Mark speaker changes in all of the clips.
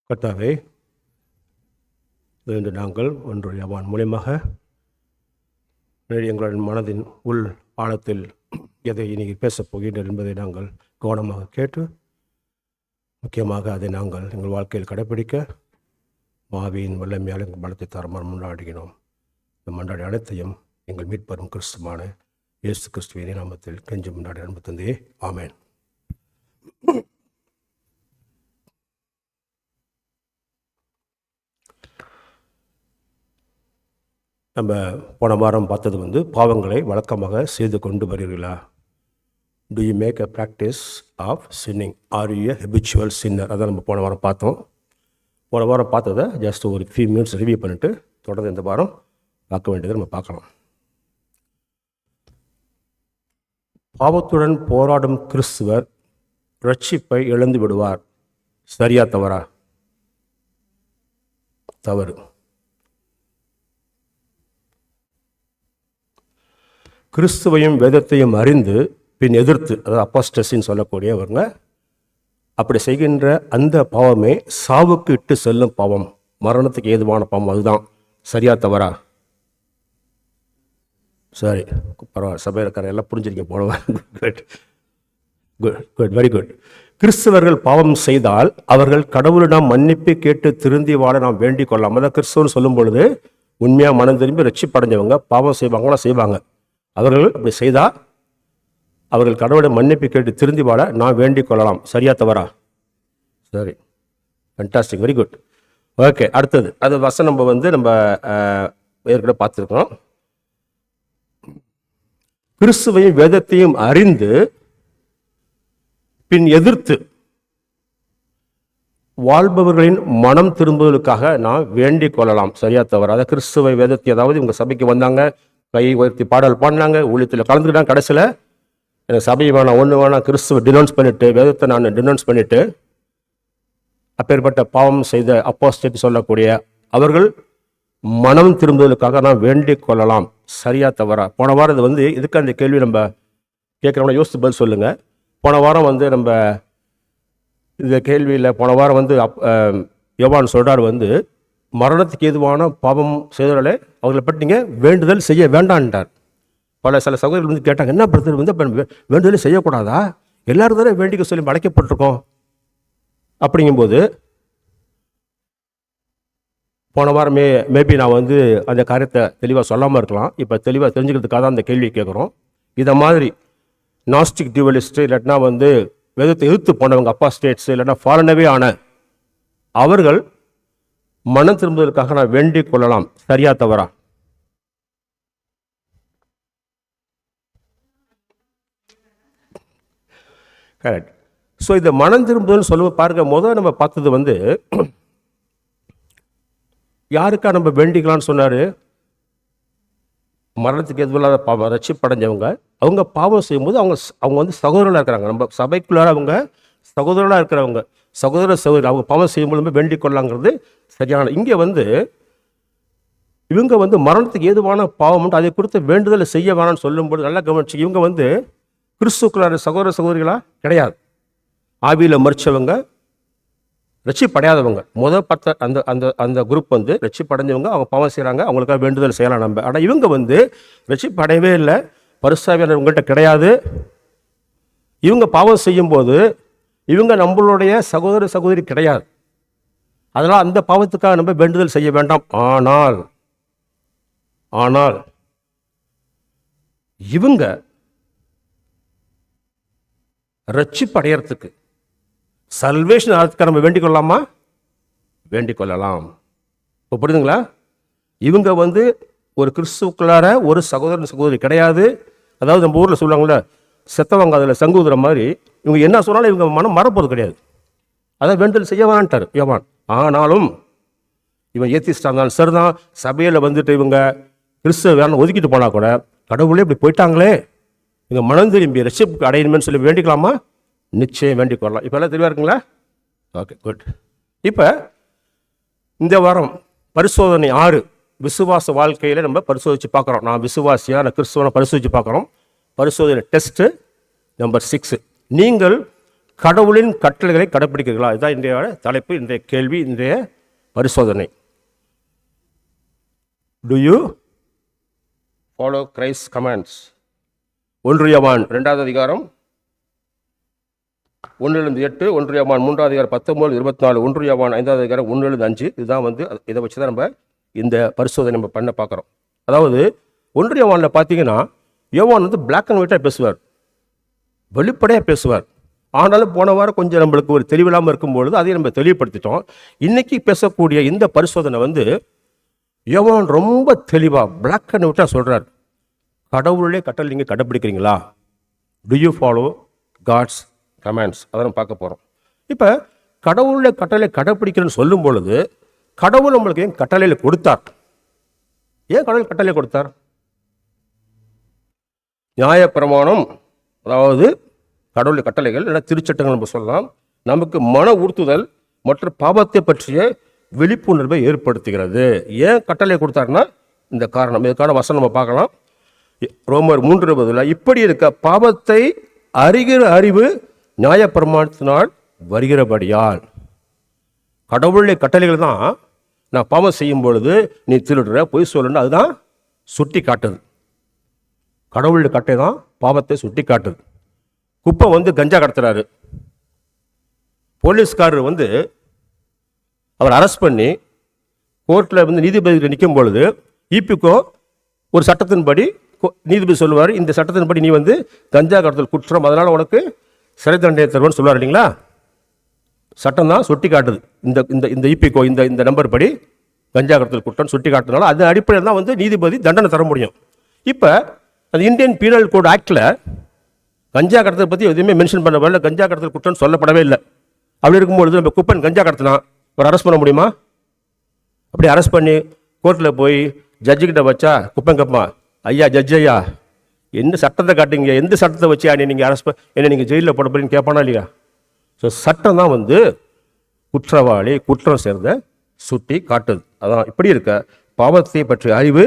Speaker 1: கர்த்தாவே, இன்று நாங்கள் ஒன்று யோவான் மூலியமாக எங்களின் மனதின் உள் ஆழத்தில் எதை நீங்கள் பேசப் போகின்றனர் என்பதை நாங்கள் கவனமாக கேட்டு முக்கியமாக அதை நாங்கள் எங்கள் வாழ்க்கையில் கடைப்பிடிக்க ஆவியின் வல்லமையால் எங்கள் பலத்தை தரமாக முன்னாடுகிறோம். இந்த மன்றாடி அனைத்தையும் எங்கள் மீட்பரும் கிறிஸ்துவான இயேசு கிறிஸ்துவின் நாமத்தில் கெஞ்சி முன்னாடி அன்பு தந்தையே, ஆமென். நம்ம போன வாரம் பார்த்தது பாவங்களை வழக்கமாக செய்து கொண்டு வருகிறீர்களா? Do you make a practice of sinning? Are you a habitual sinner? அதான் நம்ம போன வாரம் பார்த்தோம். போன வாரம் பார்த்ததை ஜஸ்ட் ஒரு ஃபியூ மினிட்ஸ் ரிவ்யூ பண்ணிவிட்டு தொடர்ந்து இந்த வாரம் பார்க்க வேண்டியதை நம்ம பார்க்கலாம். பாவத்துடன் போராடும் கிறிஸ்துவர் ரட்சிப்பை இழந்து விடுவார். சரியா தவறா? தவறு. கிறிஸ்துவையும் வேதத்தையும் அறிந்து பின் எதிர்த்து, அதாவது அப்போஸ்டசின்னு சொல்லக்கூடியவங்க, அப்படி செய்கின்ற அந்த பாவமே சாவுக்கு இட்டு செல்லும் பாவம், மரணத்துக்கு ஏதுவான பாவம். அதுதான். சரியா தவறா? சரி, பரவாயில்ல, சபையில் இருக்கிற எல்லாம் புரிஞ்சிருக்கீங்க போனவா? Good good good, very good. கிறிஸ்தவர்கள் பாவம் செய்தால் அவர்கள் கடவுளிடம் மன்னிப்பு கேட்டு திருந்தி வாழ நாம் வேண்டிக் கொள்ளலாம். அதான் கிறிஸ்தவன் சொல்லும் பொழுது உண்மையாக மனம் திரும்பி ரட்சிப்படைஞ்சவங்க பாவம் செய்வாங்களா? செய்வாங்க. அவர்கள் அப்படி செய்தால் அவர்கள் கடவுளை மன்னிப்பு கேட்டு திருந்தி வாழ நான் வேண்டிக் கொள்ளலாம். சரியா தவறா? சரி, ஃபேண்டாஸ்டிக், வெரி குட். ஓகே, அடுத்தது அது வசனம் நம்ம ஏற்கனவே பார்த்துருக்கோம். கிறிஸ்துவையும் வேதத்தையும் அறிந்து பின் எதிர்த்து வாழ்பவர்களின் மனம் திரும்புவதற்காக நான் வேண்டிக் கொள்ளலாம். சரியா தவறா? அதை கிறிஸ்துவை வேதத்தை, அதாவது இவங்க சபைக்கு வந்தாங்க, கை உயர்த்தி பாடல் பாடினாங்க, ஊழியத்தில் கலந்துக்கிட்டாங்க, கடைசியில் எனக்கு சபை வேணாம், ஒன்று வேணாம், கிறிஸ்துவை டினவுன்ஸ் பண்ணிவிட்டு, வேதத்தை நான் டினவுன்ஸ் பண்ணிவிட்டு, அப்பேற்பட்ட பாவம் செய்த அப்போஸ்டேட் சொல்லக்கூடிய அவர்கள் மனம் திரும்புவதற்காக நான் வேண்டிக் கொள்ளலாம். சரியா தவறா? போன வாரம் இது இதுக்கு அந்த கேள்வி நம்ம கேட்குறோம்னா யோசித்து பதில் சொல்லுங்கள். போன வாரம் நம்ம இந்த கேள்வியில் போன வாரம் யோவான் சொல்கிறார், மரணத்துக்கு ஏதுவான பாவம் செய்தவர்களே அவர்களை பற்றி நீங்கள் வேண்டுதல் செய்ய வேண்டான்ட்டார். சில சகோதரர்கள் கேட்டாங்க, என்ன பிரதர் வேண்டுதலே செய்யக்கூடாதா? எல்லாரும் தானே வேண்டிக்க சொல்லி அழைக்கப்பட்டிருக்கோம். அப்படிங்கும்போது போன வாரமே மேபி நான் அந்த காரியத்தை தெளிவாக சொல்லாமல் இருக்கலாம். இப்போ தெளிவாக தெரிஞ்சுக்கிறதுக்காக தான் அந்த கேள்வி கேட்குறோம். இதை மாதிரி நாஸ்டிக் டியூவலிஸ்ட்டு, இல்லாட்டினா வேதத்தை எதிர்த்து போனவங்க அப்போஸ்டேட்ஸ், இல்லைன்னா ஃபாரினவே ஆன அவர்கள் மனம் திரும்புவதற்காக நான் வேண்டிக் கொள்ளலாம். சரியா தவறா? கரெக்ட். ஸோ இந்த மனம் திரும்புதல்னு சொல்லுவ பாருங்க, முதல் நம்ம பார்த்தது யாருக்கா நம்ம வேண்டிக்கலாம்னு சொன்னார்? மரணத்துக்கு எதுவில்லாத பாவம் ரட்சிப்படைஞ்சவங்க, அவங்க பாவம் செய்யும்போது அவங்க சகோதரர்களாக இருக்கிறாங்க. நம்ம சபைக்குள்ளார அவங்க சகோதரர்களாக இருக்கிறவங்க, சகோதரர் அவங்க பாவம் செய்யும்போது வேண்டிக் கொள்ளலாங்கிறது சரியான. இங்கே இவங்க மரணத்துக்கு ஏதுவான பாவம் அதை குறித்து வேண்டுதலை செய்ய வேணாம்னு சொல்லும்போது நல்லா கவனிச்சு, இவங்க கிறிஸ்துக்குள்ளார சகோதரிகளா கிடையாது. ஆவியில் மறிச்சவங்க, ரட்சிப்படையாதவங்க. பார்த்த அந்த அந்த அந்த குரூப் ரட்சிப்படைஞ்சவங்க, அவங்க பாவம் செய்கிறாங்க, அவங்களுக்காக வேண்டுதல் செய்யலாம் நம்ம. ஆனால் இவங்க ரட்சிப்படையவே இல்லை, பரிசுத்தாவியானவர் உங்கள்கிட்ட கிடையாது. இவங்க பாவம் செய்யும்போது இவங்க நம்மளுடைய சகோதரி கிடையாது. அதனால் அந்த பாவத்துக்காக நம்ம வேண்டுதல் செய்ய வேண்டாம். ஆனால் இவங்க ரட்சிப்படையறதுக்கு, சல்வேஷன் ஆகிறதுக்காக நம்ம வேண்டிக் கொள்ளலாமா? வேண்டிக் கொள்ளலாம். இப்போ புரியுதுங்களா? இவங்க ஒரு கிறிஸ்துக்குள்ளார ஒரு சகோதரி கிடையாது. அதாவது நம்ம ஊரில் சொல்லுவாங்களே, செத்தவங்க அதில் சங்குதுற மாதிரி, இவங்க என்ன சொன்னாலும் இவங்க மனம் மறப்போது கிடையாது. அதான் வேண்டுதல் செய்ய வேணான்ட்டார் யோவான். ஆனாலும் இவன் ஏத்திஸ்டாக இருந்தாலும் சரிதான், சபையில் இவங்க கிறிஸ்துவ வேணும் ஒதுக்கிட்டு போனால் கூட, கடவுளே இப்படி போயிட்டாங்களே, இவங்க மனம் திரும்பி ரட்சிப்புக்கு அடையணுமேனு சொல்லி வேண்டிக்கலாமா? நிச்சயம் வேண்டிக் கொள்ளலாம். இப்போ எல்லாம் தெளிவாக இருக்குங்களா? Okay, good. இப்போ இந்த வாரம் பரிசோதனை 6 விசுவாச வாழ்க்கையில் நம்ம பரிசோதித்து பார்க்குறோம். நான் விசுவாசியா, நான் கிறிஸ்துவனை பரிசோதித்து பார்க்குறோம். பரிசோதனை டெஸ்ட்டு நம்பர் 6. நீங்கள் கடவுளின் கட்டளைகளை கடைப்பிடிக்கிறீர்களா? இதுதான் இன்றைய தலைப்பு, இன்றைய கேள்வி, இன்றைய பரிசோதனை. To you follow Christ commands? 1 யோவான் 2வது அதிகாரம் 1-8, 1 யோவான் 3வது அதிகாரம் 19-24, 1 யோவான் 5வது அதிகாரம் 1-5. இதுதான் இதை வச்சு தான் நம்ம இந்த பரிசோதனை நம்ம பண்ண பார்க்குறோம். அதாவது 1 யோவானில் பார்த்தீங்கன்னா யோவான் பிளாக் அண்ட் ஒயிட்டாக பேசுவார், வெளிப்படையாக பேசுவார். ஆனாலும் போன வாரம் கொஞ்சம் நம்மளுக்கு ஒரு தெளிவில்லாமல் இருக்கும்பொழுது அதை நம்ம தெளிவுபடுத்திட்டோம். இன்னைக்கு பேசக்கூடிய இந்த பரிசோதனை யோவான் ரொம்ப தெளிவாக பிளாக் அண்ட் ஒயிட்டாக சொல்கிறார். கடவுளே கட்டளை நீங்கள் கடைப்பிடிக்கிறீங்களா? Do you follow God's commands? அதை நம்ம பார்க்க போகிறோம். இப்போ கடவுளுடைய கட்டளை கடைப்பிடிக்கிறேன்னு சொல்லும் பொழுது கடவுள் நம்மளுக்கு ஏன் கட்டளையில் கொடுத்தார்? ஏன் கடவுள் கட்டளை கொடுத்தார்? நியாயப்பிரமாணம், அதாவது கடவுளுடைய கட்டளைகள் இல்லைன்னா திருச்சட்டங்கள் நம்ம சொல்லலாம், நமக்கு மன உறுத்துதல் மற்றும் பாவத்தை பற்றிய விழிப்புணர்வை ஏற்படுத்துகிறது. ஏன் கட்டளை கொடுத்தாருன்னா இந்த காரணம். இதுக்கான வசனம் நம்ம பார்க்கலாம். ரோமர் 3:20, இப்படி இருக்க பாவத்தை அறிகிற அறிவு நியாயப்பிரமாணத்தினால் வருகிறபடியால். கடவுளுடைய கட்டளைகள் தான் நான் பாவம் செய்யும் பொழுது நீ திருடுற, பொய் சொல்லணும், அதுதான் சுட்டி காட்டுது. கடவுளுடைய கட்டளை தான் பாவத்தை சுட்டி காட்டுது. குப்பை கஞ்சா கடத்துறாரு. போலீஸ்காரர் அவர் அரெஸ்ட் பண்ணி கோர்ட்டில் நீதிபதி நிற்கும் பொழுது இபிகோ ஒரு சட்டத்தின்படி நீதிபதி சொல்லுவார், இந்த சட்டத்தின்படி நீ கஞ்சா கடத்தல் குற்றம், அதனால் உனக்கு சிறை தண்டனை தருவான்னு சொல்லுவார் இல்லைங்களா? சட்டம் தான் சுட்டி காட்டுது. இந்த இந்த இந்த இபிகோ இந்த நம்பர் படி கஞ்சா கடத்தல் குற்றம் சுட்டி காட்டுறதுனால அது அடிப்படையில் தான் நீதிபதி தண்டனை தர முடியும். இப்போ அந்த இந்தியன் பீனல் கோட் ஆக்டில் கஞ்சா கடத்தல் பற்றி எதுவுமே மென்ஷன் பண்ணப்படல, கஞ்சா கடத்தல் குற்றம் சொல்லப்படவே இல்லை. அப்படி இருக்கும்பொழுது நம்ம குப்பன் கஞ்சா கடத்தினா ஒரு அரெஸ்ட் பண்ண முடியுமா? அப்படி அரெஸ்ட் பண்ணி கோர்ட்டில் போய் ஜட்ஜுக்கிட்ட வச்சா குப்பன் கப்பா, ஐயா ஜட்ஜ் ஐயா என்ன சட்டத்தை காட்டுங்க, எந்த சட்டத்தை வச்சு நீங்கள் அரெஸ்ட் என்ன நீங்கள் ஜெயிலில் போட போறீங்கன்னு கேட்பானா இல்லையா? ஸோ சட்டம் தான் குற்றவாளி குற்றம் சேர்ந்த சுட்டி காட்டுது. அதான் இப்படி இருக்க பாவத்தை பற்றிய அறிவு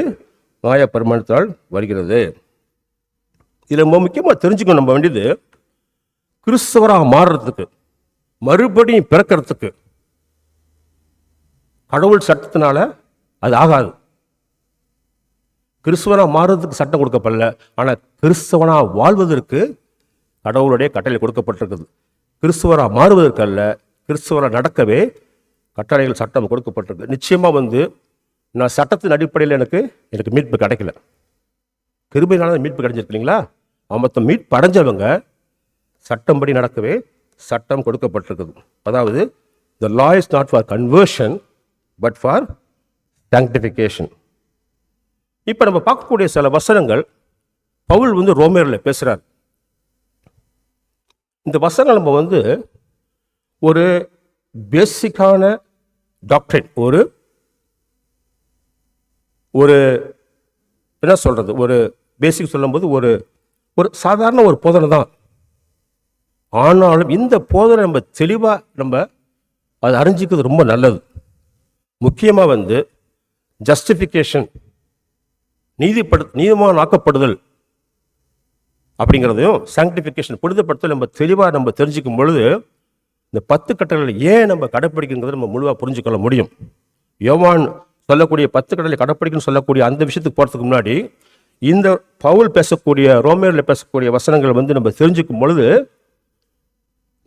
Speaker 1: நியாயப்பிரமாணத்தால் வருகிறது. இதில் ரொம்ப முக்கியமாக தெரிஞ்சுக்கணும் நம்ம வேண்டியது, கிறிஸ்தவராக மாறுறதுக்கு, மறுபடியும் பிறக்கிறதுக்கு கடவுள் சட்டத்தினால அது ஆகாது. கிறிஸ்தவனாக மாறுறதுக்கு சட்டம் கொடுக்கப்படல, ஆனால் கிறிஸ்தவனாக வாழ்வதற்கு கடவுளுடைய கட்டளை கொடுக்கப்பட்டிருக்குது. கிறிஸ்தவராக மாறுவதற்கு அல்ல, கிறிஸ்தவராக நடக்கவே கட்டளைகள் சட்டம் கொடுக்கப்பட்டிருக்கு. நிச்சயமாக நான் சட்டத்தின் அடிப்படையில் எனக்கு மீட்பு கிடைக்கல, கிருபையினால மீட்பு கிடைச்சிருக்கீங்களா? மொத்தம் மீட்பு அடைஞ்சவங்க சட்டம்படி நடக்கவே சட்டம் கொடுக்கப்பட்டிருக்குது. அதாவது the law is not for conversion but for sanctification. இப்போ நம்ம பார்க்கக்கூடிய சில வசனங்கள் பவுல் ரோமேரில் பேசுகிறார். இந்த வசனங்கள் நம்ம ஒரு பேசிக்கான டாக்டரின், ஒரு என்ன சொல்கிறது, ஒரு பேசிக் சொல்லும்போது ஒரு சாதாரண ஒரு போதனை தான். ஆனாலும் இந்த போதனை நம்ம தெளிவாக அதை அறிஞ்சிக்கிறது ரொம்ப நல்லது. முக்கியமாக ஜஸ்டிஃபிகேஷன், நீதிமான் ஆக்கப்படுதல் அப்படிங்கிறதையும் சாங்டிஃபிகேஷன், புனிதப்படுத்தல் நம்ம தெளிவாக தெரிஞ்சுக்கும் பொழுது இந்த 10 கட்டளைகளை ஏன் நம்ம கடைப்பிடிக்கிறத நம்ம முழுவாக புரிஞ்சுக்கொள்ள முடியும். யோவான் சொல்லக்கூடிய 10 கட்டளை கடைப்பிடிக்கணும்னு சொல்லக்கூடிய அந்த விஷயத்துக்கு போகிறதுக்கு முன்னாடி இந்த பவுல் பேசக்கூடிய ரோமேரில் பேசக்கூடிய வசனங்கள் நம்ம தெரிஞ்சுக்கும் பொழுது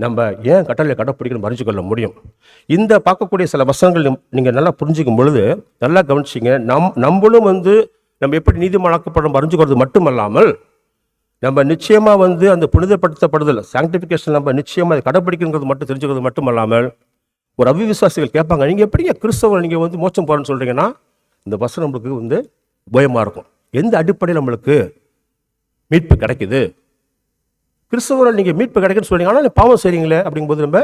Speaker 1: நம்ம ஏன் கட்டளை கடைப்பிடிக்கணும் அறிஞ்சுக்கொள்ள முடியும். இந்த பார்க்கக்கூடிய சில வசனங்கள் நீங்கள் நல்லா புரிஞ்சுக்கும் பொழுது நல்லா கவனிச்சிங்க. நம்மளும் நம்ம எப்படி நீதிமானாக்கப்படும் அறிஞ்சுக்கிறது மட்டுமல்லாமல் நம்ம நிச்சயமாக அந்த புனிதப்படுத்தப்படுதல் சாங்டிஃபிகேஷன் நம்ம நிச்சயமாக அதை கடைப்பிடிக்கிறது மட்டும் தெரிஞ்சுக்கிறது மட்டுமல்லாமல் ஒரு அவிவிசுவாசிகள் கேட்பாங்க, நீங்கள் எப்படிங்க கிறிஸ்தவர்கள் நீங்கள் மோட்சம் போகிறேன்னு சொல்கிறீங்கன்னா இந்த வசனம் நம்மளுக்கு பயமாக இருக்கும். எந்த அடிப்படையில் நம்மளுக்கு மீட்பு கிடைக்குது? கிறிஸ்தவர்கள் நீங்கள் மீட்பு கிடைக்குன்னு சொல்றீங்க, ஆனால் பாவம் செய்றீங்களே அப்படிங்கும்போது நம்ம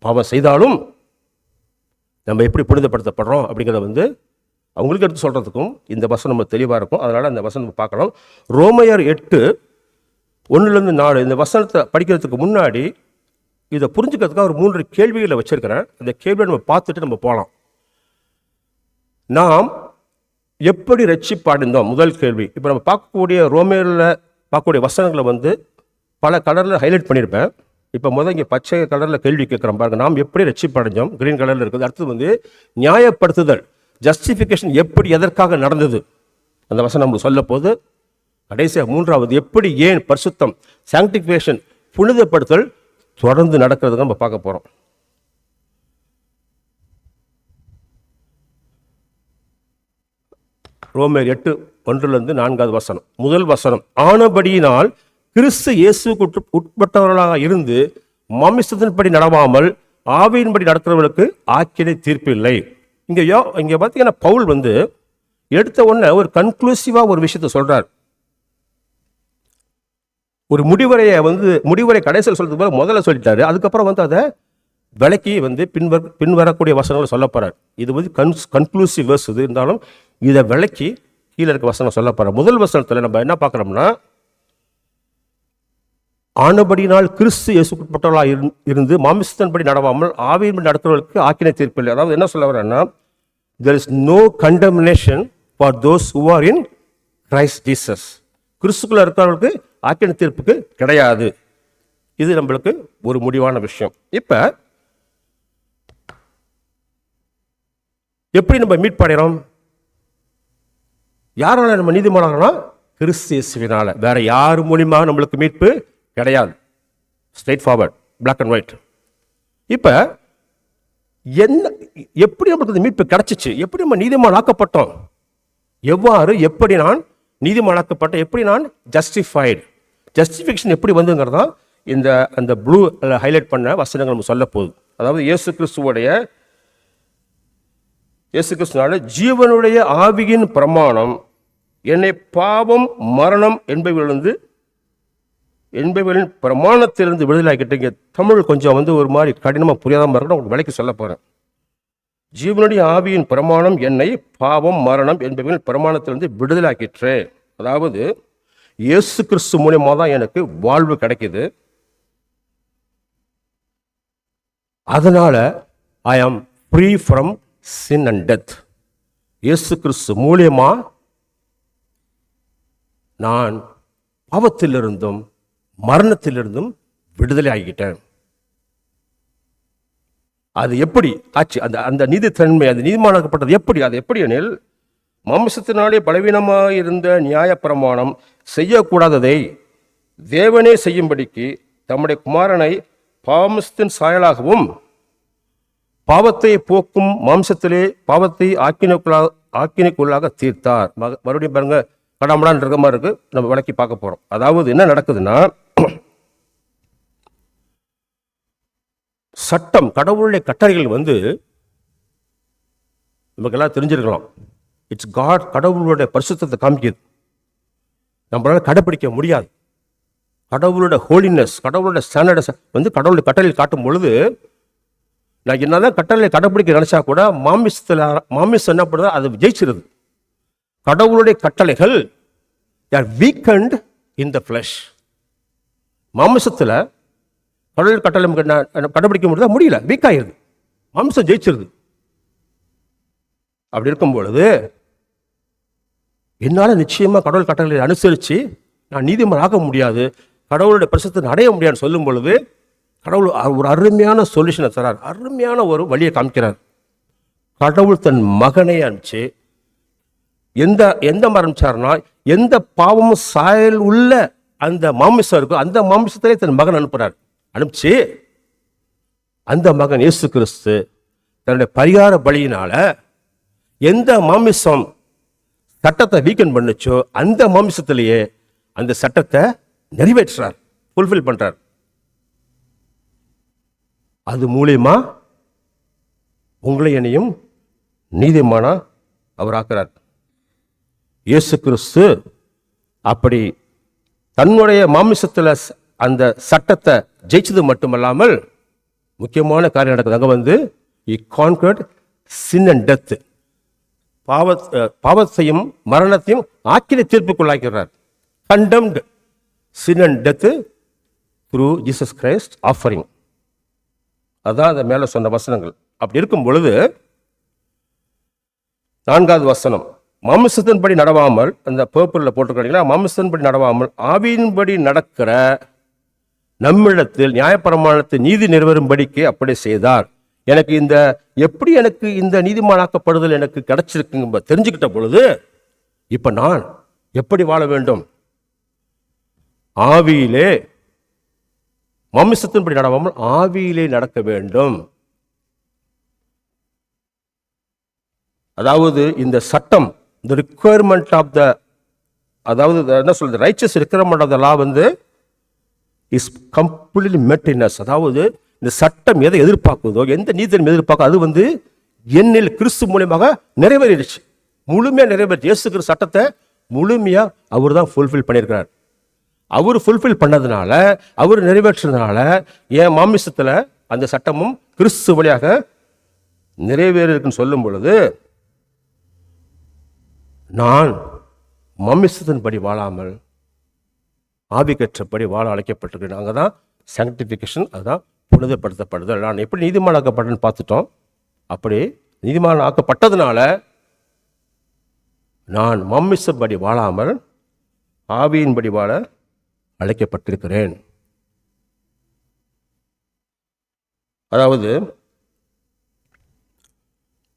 Speaker 1: பாவம் செய்தாலும் நம்ம எப்படி புனிதப்படுத்தப்படுறோம் அப்படிங்கிறத அவங்களுக்கு எடுத்து சொல்கிறதுக்கும் இந்த வசனம் நம்ம தெளிவாக இருக்கும். அதனால் அந்த வசனம் பார்க்கலாம். ரோமையர் 8:1-4 இந்த வசனத்தை படிக்கிறதுக்கு முன்னாடி இதை புரிஞ்சுக்கிறதுக்காக ஒரு 3 கேள்விகளை வச்சிருக்கிறேன். அந்த கேள்வியை நம்ம பார்த்துட்டு நம்ம போகலாம். நாம் எப்படி ரட்சிப்படைந்தோம்? முதல் கேள்வி. இப்போ நம்ம பார்க்கக்கூடிய ரோமேரில் பார்க்கக்கூடிய வசனங்களை பல கலரில் ஹைலைட் பண்ணியிருப்பேன். இப்போ இங்கே பச்சை கலரில் கேள்வி கேட்குறோம் பாருங்க. நாம் எப்படி ரட்சிப்படைஞ்சோம், கிரீன் கலரில் இருக்குது. அடுத்தது நியாயப்படுத்துதல், ஜஸ்டிஃபிகேஷன் எப்படி எதற்காக நடந்தது அந்த வசனம் நம்ம சொல்ல போது. கடைசியாக மூன்றாவது எப்படி ஏன் பரிசுத்தம், சாங்டிஃபிகேஷன், புனிதப்படுத்தல் தொடர்ந்து நடக்கிறதுக்கு நம்ம பார்க்க போகிறோம். ரோமர் 8:1-4 முதல் வசனம். ஆனபடியினால் கிறிஸ்து இயேசுவுக்கு உட்பட்டவர்களாக இருந்து மாமிசத்தின்படி நடவாமல் ஆவியின்படி நடக்கிறவர்களுக்கு ஆக்கினை தீர்ப்பு இல்லை. இங்க பார்த்தீங்கன்னா பவுல் எடுத்த உடனே ஒரு கன்க்ளூசிவா ஒரு விஷயத்தை சொல்றார். ஒரு முடிவரை கடைசியில் சொல்றது போல முதல்ல சொல்லிட்டாரு. அதுக்கப்புறம் அதை விளக்கி பின்வரக்கூடிய வசனங்களை சொல்ல போறார். இது கன்க்ளூசிவ் வேர்ஸ். இது இருந்தாலும் இதை விளக்கி கீழே இருக்க வசனம் சொல்ல போற. முதல் வசனத்தில் நம்ம என்ன பார்க்குறோம்னா, ஆனபடினால் கிறிஸ்து இயேசுக்குட்பட்டவர்களாக இருந்து மாமிசத்தின்படி நடவாமல் ஆவியின்படி நடத்துவதற்கு ஆக்கினை தீர்ப்பு இல்லை. அதாவது என்ன சொல்ல வரேன்னா, there is no condemnation for those who are in Christ Jesus. கிறிஸ்துக்குள்ள இருக்கிறவர்களுக்கு ஆக்கினை தீர்ப்புக்கு கிடையாது. இது நம்மளுக்கு ஒரு முடிவான விஷயம். இப்ப எப்படி நம்ம மீட் பண்ணுறோம்? யாரால நம்ம நீதிமானாகிறோம்னா கிறிஸ்து இயேசுவினால. வேற யார் மூலியமாக நம்மளுக்கு மீட்பு கிடையாது. Straightforward, black and white. இப்ப எப்படி நம்மளுக்கு மீட்பு கிடைச்சிச்சு, எப்படி நம்ம நீதிமான் ஆக்கப்பட்டோம், எவ்வாறு, எப்படி நான் நீதிமான் ஆக்கப்பட்டேன், எப்படி நான் ஜஸ்டிஃபைடு, ஜஸ்டிஃபிகேஷன் எப்படி வந்துங்கிறதா அந்த ப்ளூ ஹைலைட் பண்ண வசனங்கள் நம்ம சொல்ல போகுது. அதாவது இயேசு கிறிஸ்துனால ஜீவனுடைய ஆவியின் பிரமாணம் என்னை பாவம் மரணம் என்பவர்களின் பிரமாணத்திலிருந்து விடுதலாக்கிட்டீங்க. தமிழ் கொஞ்சம் ஒரு மாதிரி கடினமாக புரியாதமாக இருக்கணும். உங்களுக்கு விலைக்கு சொல்ல போகிறேன். ஜீவனுடைய ஆவியின் பிரமாணம் என்னை பாவம் மரணம் என்பவர்களின் பிரமாணத்திலிருந்து விடுதலாக்கிற்று. அதாவது இயேசு கிறிஸ்து மூலமாக தான் எனக்கு வாழ்வு கிடைக்குது. அதனால ஐ ஆம் free from sin and death. இயேசு கிறிஸ்து மூலமா நான் பாவத்திலிருந்தும் மரணத்திலிருந்தும் விடுதலை ஆகிட்டேன். அது எப்படி ஆச்சு? அந்த நீதித்தன்மை, அந்த நீதிமானாக்கப்பட்டது எப்படி? அது எப்படி எனில், மாம்சத்தினாலே பலவீனமாக இருந்த நியாயப்பிரமாணம் செய்யக்கூடாததை தேவனே செய்யும்படிக்கு தம்முடைய குமாரனை பாவத்தின் சாயலாகவும் பாவத்தை போக்கும் மாம்சத்திலே பாவத்தை ஆக்கினைக்குள்ளாக தீர்த்தார். மறுபடியும் பாருங்க, கடம்படான் இருக்க மாதிரி இருக்கு. நம்ம விளக்கி பார்க்க போறோம். அதாவது என்ன நடக்குதுன்னா, சட்டம், கடவுளுடைய கட்டளைகள் நமக்கெல்லாம் தெரிஞ்சிருக்கலாம். இட்ஸ் காட், கடவுளுடைய பரிசுத்தத்தை காமிக்குது. நம்மளால கடைப்பிடிக்க முடியாது. கடவுளுடைய ஹோலினஸ், கடவுளுடைய ஸ்டாண்டர்டை கடவுளுடைய கட்டளையில் காட்டும் பொழுது, நான் என்னதான் கட்டளை கடைப்பிடிக்க நினைச்சா கூட மாமிசம் என்ன பண்ணுறது, அது ஜெயிச்சிருது. கடவுளுடைய கட்டளைகள் are weakened in the flesh. மாமிசத்தில் கடவுள் கட்டளை கடைப்பிடிக்க முடியல, வீக் ஆயிருது, மாமிசம் ஜெயிச்சிருது. அப்படி இருக்கும் பொழுது என்னால் நிச்சயமா கடவுள் கட்டளை அனுசரித்து நான் நீதிமான் ஆக முடியாது, கடவுளுடைய பிரசத்தை அடைய முடியாதுன்னு சொல்லும் பொழுது கடவுள் ஒரு அருமையான சொல்யூஷனை தரார், அருமையான ஒரு வழியை காமிக்கிறார். கடவுள் தன் மகனை அனுப்பிச்சு எந்த ஆரம்பிச்சார்னா, எந்த பாவமும் சாயல் உள்ள அந்த மாமிசம் இருக்கோ அந்த மாமிசத்திலே தன் மகன் அனுப்பிச்சு அந்த மகன் இயேசு கிறிஸ்து தன்னுடைய பரிகார பலியினால எந்த மாமிசம் சட்டத்தை வீக்கன் பண்ணுச்சோ அந்த மாமிசத்திலேயே அந்த சட்டத்தை நிறைவேற்றார், ஃபுல்ஃபில் பண்றார். அது மூலியமா உங்களை என்னையும் நீதிமானா அவர் ஆக்குறார். இயேசு கிறிஸ்து அப்படி தன்னுடைய மாமிசத்தில் அந்த சட்டத்தை ஜெயிச்சது மட்டுமல்லாமல் முக்கியமான காரியம் நடக்குது. அங்கே he conquered sin and death. பாவத்தையும் மரணத்தையும் ஆக்கினை தீர்ப்புக்குள்ளாக்கிறார். condemned sin and death through Jesus Christ offering. அதான் அந்த மேலே சொன்ன வசனங்கள். அப்படி இருக்கும் பொழுது 4வது வசனம், மாமிசத்தின்படி நடவாமல், அந்த பேப்பரில் போட்டிருக்கீங்களா, மாமிசத்தின்படி நடவாமல் ஆவியின்படி நடக்கிற நம்மிடத்தில் நியாயப்பிரமாணத்தை நீதி நிறைவேறும்படிக்கு அப்படி செய்தார். எனக்கு இந்த நீதிமானாக்கப்படுதல் எனக்கு கிடைச்சிருக்கு தெரிஞ்சுக்கிட்ட பொழுது இப்ப நான் எப்படி வாழ வேண்டும்? ஆவியிலே, மாமிசத்தின்படி நடவாமல் ஆவியிலே நடக்க வேண்டும். அதாவது இந்த சட்டம், இந்த ரிக்வயர்மெண்ட் ஆஃப் த, அதாவது என்ன சொல்றது, righteous requirement of the law is completely met in as. அதாவது இந்த சட்டம் எதை எதிர்பார்க்குதோ, எந்த நீதியை எதிர்பார்க்க, அது என்னில் கிறிஸ்து மூலியமாக நிறைவேறிடுச்சு, முழுமையாக நிறைவேறிச்சு. இயேசு கிறிஸ்து சட்டத்தை முழுமையா அவர் தான் ஃபுல்ஃபில் பண்ணியிருக்கிறார். அவர் ஃபுல்ஃபில் பண்ணதுனால, அவர் நிறைவேற்றினதுனால என் மாமிசத்தில் அந்த சட்டமும் கிறிஸ்து வழியாக நிறைவேறிருக்குன்னு சொல்லும் பொழுது நான் மாமிசத்தின்படி வாழாமல் ஆவிக்கற்றபடி வாழ அழைக்கப்பட்டிருக்கிறேன். அங்கே தான் சாங்டிஃபிகேஷன், அதுதான் புனிதப்படுத்தப்படுதல். நான் எப்படி நீதிமான் ஆக்கப்பட்டேன்னு பார்த்துட்டோம். அப்படி நீதிமான் ஆக்கப்பட்டதுனால நான் மாமிசப்படி வாழாமல் ஆவியின்படி வாழ அழைக்கப்பட்டிருக்கிறேன். அதாவது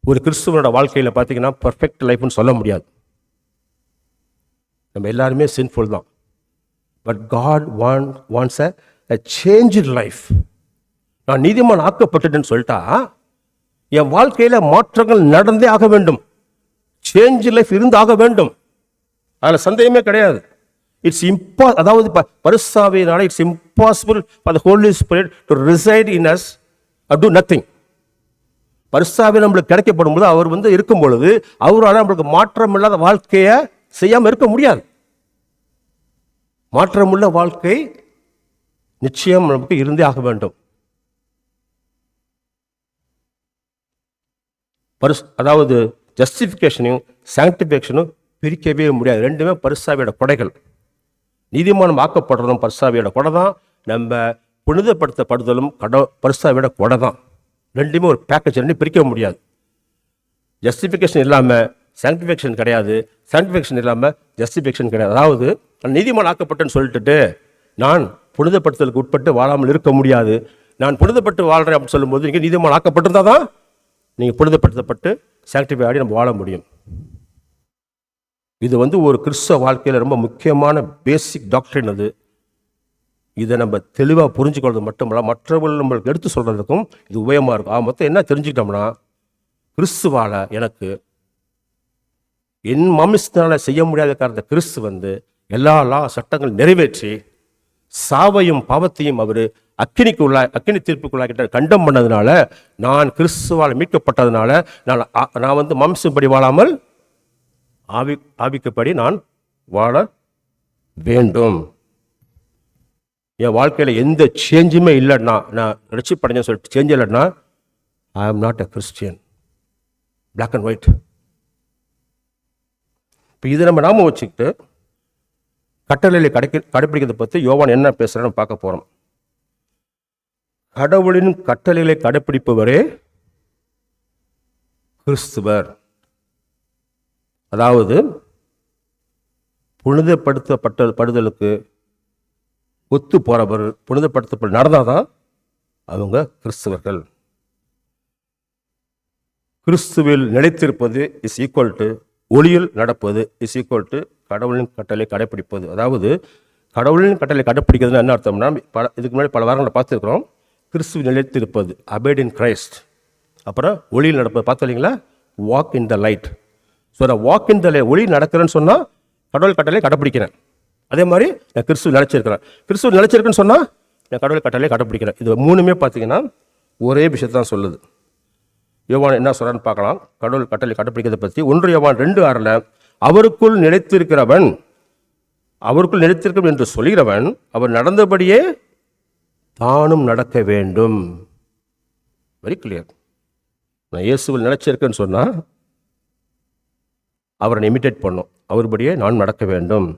Speaker 1: ஒரு கிறிஸ்துவனோட வாழ்க்கையில் பார்த்தீங்கன்னா பர்ஃபெக்ட் லைஃப்னு சொல்ல முடியாது. நம்ம எல்லாருமே சின்ஃபுல் தான். But God wants a change in life. நான் நீதிமான் ஆக்கப்பட்டுட்டேன்னு சொல்லிட்டா என் வாழ்க்கையில் மாற்றங்கள் நடந்தே ஆக வேண்டும். சேஞ்ச் லைஃப் இருந்து ஆக வேண்டும். அதில் சந்தேகமே கிடையாது. அதாவது பரிசுத்தாவியினால it's impossible for the Holy Spirit to reside in us and to nothing. பரிசுத்தாவி நம்மளுக்கு கிடைக்கப்படும் போது, அவர் இருக்கும் பொழுது, அவரால் நம்மளுக்கு மாற்றம் இல்லாத வாழ்க்கையை செய்யாமல் இருக்க முடியாது. மாற்றமுள்ள வாழ்க்கை நிச்சயம் நமக்கு இருந்தே ஆக வேண்டும். அதாவது ஜஸ்டிஃபிகேஷனையும் சாங்டிஃபிகேஷனும் பிரிக்கவே முடியாது. ரெண்டுமே பரிசுத்தாவியோட கொடைகள். நீதிமானம் ஆக்கப்படுறதும் பரிசுத்தாவியோட கொடை தான். நம்ம புனிதப்படுத்தப்படுதலும் பரிசுத்தாவியோட கொடை தான். ரெண்டுமே ஒரு பேக்கேஜ், ரெண்டும் பிரிக்க முடியாது. ஜஸ்டிஃபிகேஷன் இல்லாமல் சாங்டிஃபிகேஷன் கிடையாது, சாங்டிஃபிகேஷன் இல்லாமல் ஜஸ்டிஃபிகேஷன் கிடையாது. அதாவது நீதிமான் ஆக்கப்பட்டேன்னு சொல்லிட்டு நான் புனிதப்படுத்தலுக்கு உட்பட்டு வாழாமல் இருக்க முடியாது. நான் புனிதப்பட்டு வாழ்கிறேன் அப்படின்னு சொல்லும்போது நீங்கள் நீதிமான் ஆக்கப்பட்டிருந்தால் தான் நீங்கள் புனிதப்படுத்தப்பட்டு சாங்டிஃபை ஆடி நம்ம வாழ முடியும். இது ஒரு கிறிஸ்தவ வாழ்க்கையில் ரொம்ப முக்கியமான பேசிக் டாக்டரின். அது இதை நம்ம தெளிவாக புரிஞ்சுக்கிறது மட்டுமல்ல, மற்றவர்கள் நம்மளுக்கு எடுத்து சொல்கிறதுக்கும் இது உபயோகமாக இருக்கும். மொத்தம் என்ன தெரிஞ்சுக்கிட்டோம்னா, கிறிஸ்துவால் எனக்கு என் மாமிசத்தினால் செய்ய முடியாத காரணத்தை கிறிஸ்து எல்லா சட்டங்கள் நிறைவேற்றி சாவையும் பாவத்தையும் அவர் அக்கினி தீர்ப்புக்குள்ளாக்கிட்ட கண்டம் பண்ணதுனால, நான் கிறிஸ்துவால் மீட்கப்பட்டதுனால நான் மாம்சப்படி வாழாமல் ஆவிக்கப்படி நான் வாழ வேண்டும். என் வாழ்க்கையில் எந்த சேஞ்சுமே இல்லைன்னா, நான் ரட்சிப்படைஞ்சேன்னு சொல்லிட்டு சேஞ்ச் இல்லைன்னா, I am not a Christian. Black and white. இப்போ இதை நம்ம நாம வச்சுக்கிட்டு கட்டளையை கடைப்பிடிக்கிறத பற்றி யோவான் என்ன பேசுகிறேன்னு பார்க்க போகிறோம். கடவுளின் கட்டளைகளை கடைப்பிடிப்பவரே கிறிஸ்துவர். அதாவது புனிதப்படுத்தப்படுதலுக்கு ஒத்து போறவர், புனிதப்படுத்தப்பட நடந்தாதான் அவங்க கிறிஸ்துவர்கள். கிறிஸ்துவில் நிலைத்திருப்பது இஸ் ஈக்குவல் டு ஒளியில் நடப்பது இஸ் ஈக்குவல் டு கடவுளின் கட்டளை கடைப்பிடிப்பது. அதாவது கடவுளின் கட்டளை கடைப்பிடிக்கிறதுன்னு என்ன அர்த்தம்னா, இதுக்கு முன்னாடி பல வாரங்களை பார்த்துருக்கிறோம். கிறிஸ்துவ நிலைத்திருப்பது, அபைட் இன் கிரைஸ்ட். அப்புறம் ஒளியில் நடப்பது பார்த்தோம் இல்லைங்களா, walk in the light. So நான் வாக் இன் த லைட், ஒளி நடக்கிறேன்னு சொன்னால் கடவுள் கட்டளை கடைப்பிடிக்கிறேன். அதே மாதிரி நான் கிறிஸ்துவ நிலைச்சிருக்கிறேன். கிறிஸ்துவ நிலைச்சிருக்குன்னு சொன்னால் நான் கடவுள் கட்டளை கடைப்பிடிக்கிறேன். இது மூணுமே பார்த்தீங்கன்னா ஒரே விஷயத்தை தான் சொல்லுது. யோவான் என்ன சொல்கிறான்னு பார்க்கலாம். கடவுள் கட்டளை கடைப்பிடிக்கிறத பற்றி 1 யோவான் 2:6 அவருக்குள் நிலைத்திருக்கிறவன் என்று சொல்கிறவன் அவர் நடந்தபடியே தானும் நடக்க வேண்டும். Very clear. நான் இயேசுவில் நிலைச்சிருக்கேன்னு சொன்னால் அவரை இமிட்டேட் பண்ணும், அவர்படியே நான் நடக்க வேண்டும்.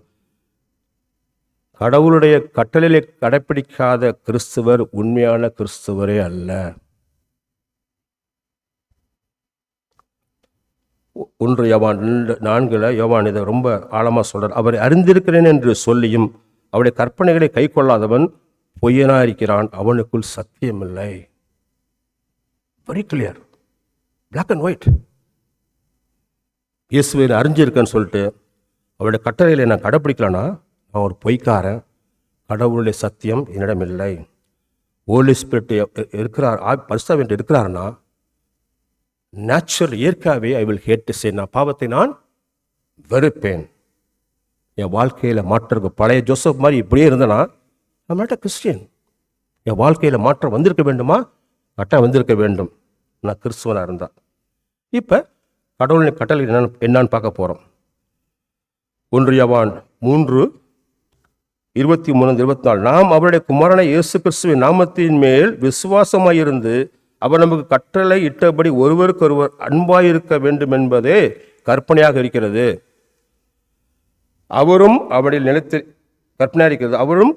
Speaker 1: கடவுளுடைய கட்டளையை கடைப்பிடிக்காத கிறிஸ்துவர் உண்மையான கிறிஸ்துவரே அல்ல. 1 யோவான் 4 யோவான் இதை ரொம்ப ஆழமாக சொல்கிறார். அவரை அறிந்திருக்கிறேன் என்று சொல்லியும் அவருடைய கற்பனைகளை கை கொள்ளாதவன் பொய்யனா இருக்கிறான், அவனுக்குள் சத்தியம் இல்லை. Very clear, black and white. இயேசுவை அறிஞ்சிருக்கேன்னு சொல்லிட்டு அவருடைய கட்டளைகளை நான் கடைப்பிடிக்கலன்னா நான் ஒரு பொய்க்காரன், கடவுளுடைய சத்தியம் என்னிடம் இல்லை. ஹோலி ஸ்பிரிட் இருக்கிறார், பரிசுத்தர் இருக்கிறார்னா நேச்சுரல் இயற்கையாகவே ஐ வில் ஹேட் டு சின், நான் பாவத்தை நான் வெறுப்பேன். என் வாழ்க்கையில் மாற்றம் இருக்கும். பழைய ஜோசப் மாதிரி இப்படியே இருந்தேன்னா நான் நாட் அ கிறிஸ்டியன். என் வாழ்க்கையில் மாற்றம் வந்திருக்க வேண்டுமா? கட்டாயம் வந்திருக்க வேண்டும், நான் கிறிஸ்துவனாக இருந்தான். இப்போ கடவுளின் கட்டளை என்னன்னு பார்க்க போகிறோம். 1 யோவான் 3:23-24, நாம் அவருடைய குமாரனை இயேசு கிறிஸ்துவின் நாமத்தின் மேல் விசுவாசமாயிருந்து அவர் நமக்கு கட்டளை இட்டபடி ஒருவருக்கொருவர் அன்பாயிருக்க வேண்டும் என்பதே கற்பனையாக இருக்கிறது. அவரும் அவருடைய கற்பனையாக இருக்கிறது. அவரும்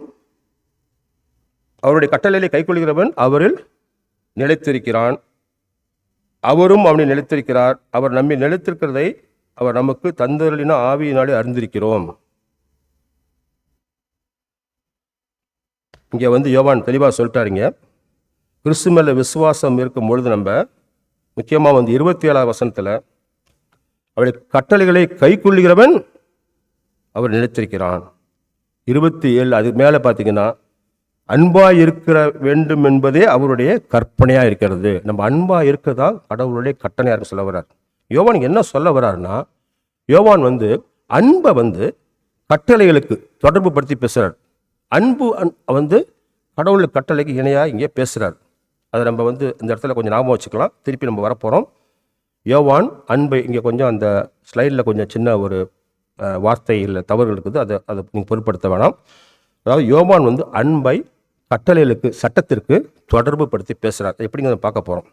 Speaker 1: அவருடைய கட்டளையை கைக்கொள்கிறவன் அவரில் நிலைத்திருக்கிறான், அவரும் அவனை நிலைத்திருக்கிறார். அவர் நம்மை நிலைத்திருக்கிறதை அவர் நமக்கு தந்தருளின ஆவியினாலே அறிந்திருக்கிறோம். இங்கே யோவான் தெளிவாக சொல்லிட்டாருங்க. கிறிஸ்து மேல விசுவாசம் இருக்கும் பொழுது நம்ம முக்கியமாக 27ஆம் வசனத்தில் அவருடைய கட்டளைகளை கைக்கொள்கிறவன் அவர் நிலைத்திருக்கிறான். 27 அது மேலே பார்த்தீங்கன்னா அன்பாக இருக்க வேண்டும் என்பதே அவருடைய கற்பனையாக இருக்கிறது. நம்ம அன்பாக இருக்கதா கடவுளுடைய கட்டளையாக சொல்ல வர்றார். யோவான் என்ன சொல்ல வர்றாருன்னா, யோவான் அன்பை கட்டளைகளுக்கு தொடர்பு படுத்தி பேசுகிறார். அன்பு கடவுள் கட்டளைக்கு இணையாக இங்கே பேசுகிறார். அதை நம்ம இந்த இடத்துல கொஞ்சம் ஞாபகம் வச்சுக்கலாம். திருப்பி நம்ம வரப்போகிறோம். யோவான் அன்பை இங்கே கொஞ்சம் அந்த ஸ்லைடில் கொஞ்சம் சின்ன ஒரு வார்த்தையில் தவறுகள் இருக்குது, அதை நீங்கள் பொருட்படுத்த வேணாம். அதாவது யோவான் அன்பை கட்டளைகளுக்கு சட்டத்திற்கு தொடர்பு படுத்தி பேசுகிறார். எப்படிங்கிறத பார்க்க போகிறோம்.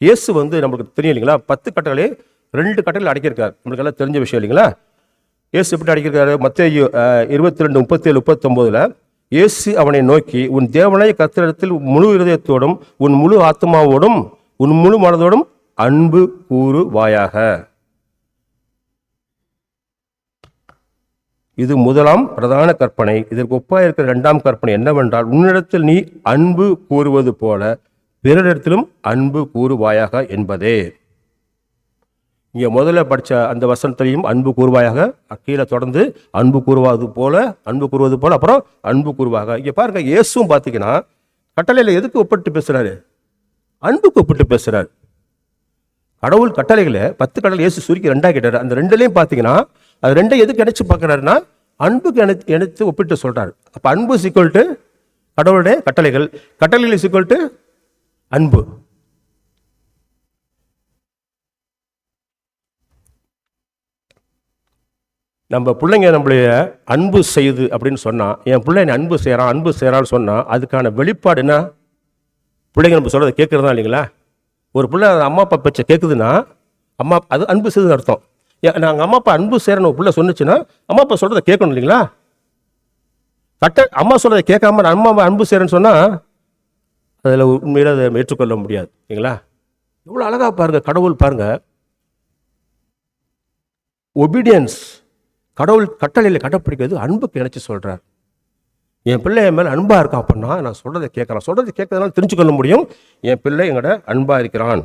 Speaker 1: இயேசு நம்மளுக்கு தெரியும் இல்லைங்களா, 10 கட்டளை 2 கட்டளையில் அடக்கியிருக்கார். நம்மளுக்கு எல்லாம் தெரிஞ்ச விஷயம் இல்லைங்களா. இயேசு எப்படி அடக்கியிருக்காரு? மத்தேயு 22:37-39 இயேசு அவனை நோக்கி, உன் தேவனை கர்த்தரிடத்தில் முழு இருதயத்தோடும் உன் முழு ஆத்மாவோடும் உன் முழு மனதோடும் அன்பு கூறுவாயாக. இது முதலாம் பிரதான கற்பனை. இதற்கு ஒப்பாக இருக்கிற 2ஆம் கற்பனை என்னவென்றால், உன்னிடத்தில் நீ அன்பு கூறுவது போல பிறரிடத்திலும் அன்பு கூறுவாயாக என்பதே. இங்கே முதல்ல படித்த அந்த வசனத்திலையும் அன்பு கூறுவாயாக, கீழே தொடர்ந்து அன்பு கூறுவது போல, அப்புறம் அன்பு கூறுவாக. இங்கே பாருங்க, இயேசுவும் பார்த்தீங்கன்னா கட்டளையில் எதுக்கு ஒப்பிட்டு பேசுறாரு? அன்புக்கு ஒப்பிட்டு பேசுறாரு. கடவுள் கட்டளைகளை 10 கட்டளை இயேசு சுருக்கி 2ஆக கேட்டார். அந்த 2லையும் பார்த்தீங்கன்னா அது 2 எதுக்கு இணைச்சு பார்க்குறாருன்னா அன்புக்கு இணைத்து ஒப்பிட்டு சொல்றாரு. அப்போ அன்பு சிக்கல் டு கடவுளுடைய கட்டளைகள், கட்டளைகள் சிக்கல் டு அன்பு. நம்ம பிள்ளைங்க நம்மளைய அன்பு செய்யுது அப்படின்னு சொன்னால், என் பிள்ளை என்னை அன்பு செய்கிறான்னு சொன்னால் அதுக்கான வெளிப்பாடு என்ன? பிள்ளைங்க நம்ம சொல்கிறத கேட்குறதா இல்லைங்களா? ஒரு பிள்ளை அம்மா அப்பா பேச்சை கேட்குதுன்னா அது அன்பு செய்யுதுன்னு அர்த்தம். நாங்கள் அம்மா அப்பா அன்பு செய்கிறேன்னு ஒரு பிள்ளை சொன்னிச்சுன்னா அம்மா அப்பா சொல்கிறத கேட்கணும் இல்லைங்களா? அம்மா சொல்கிறத கேட்காம நான் அம்மா அன்பு செய்கிறேன்னு சொன்னால் அதில் உண்மையில் அதை ஏற்றுக்கொள்ள முடியாது இல்லைங்களா? எவ்வளோ அழகாக பாருங்கள், கடவுள் பாருங்கள், ஒபீடியன்ஸ், கடவுள் கட்டளையில் கடைப்பிடிக்கிறது அன்புக்கு இணைச்சி சொல்கிறார். என் பிள்ளை என் மேலே அன்பாக இருக்கான் அப்படின்னா நான் சொல்கிறத கேட்குறான், சொல்கிறத கேட்கறதுனால தெரிஞ்சுக்கொள்ள முடியும் என் பிள்ளை எங்கட அன்பாக இருக்கிறான்.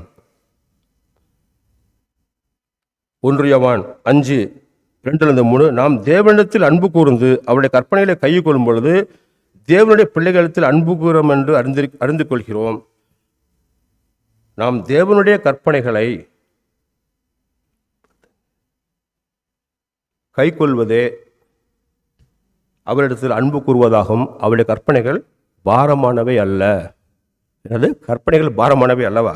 Speaker 1: 1 யோவான் 5:2-3 நாம் தேவனிடத்தில் அன்பு கூர்ந்து அவருடைய கற்பனைகளை கை கொள்ளும் பொழுது தேவனுடைய பிள்ளைகளிடத்தில் அன்பு கூறும் என்று அறிந்து கொள்கிறோம். நாம் தேவனுடைய கற்பனைகளை கை கொள்வதே அவரிடத்தில் அன்பு கூறுவதாகும். அவருடைய கற்பனைகள் பாரமானவை அல்ல. என்னது? கற்பனைகள் பாரமானவை அல்லவா?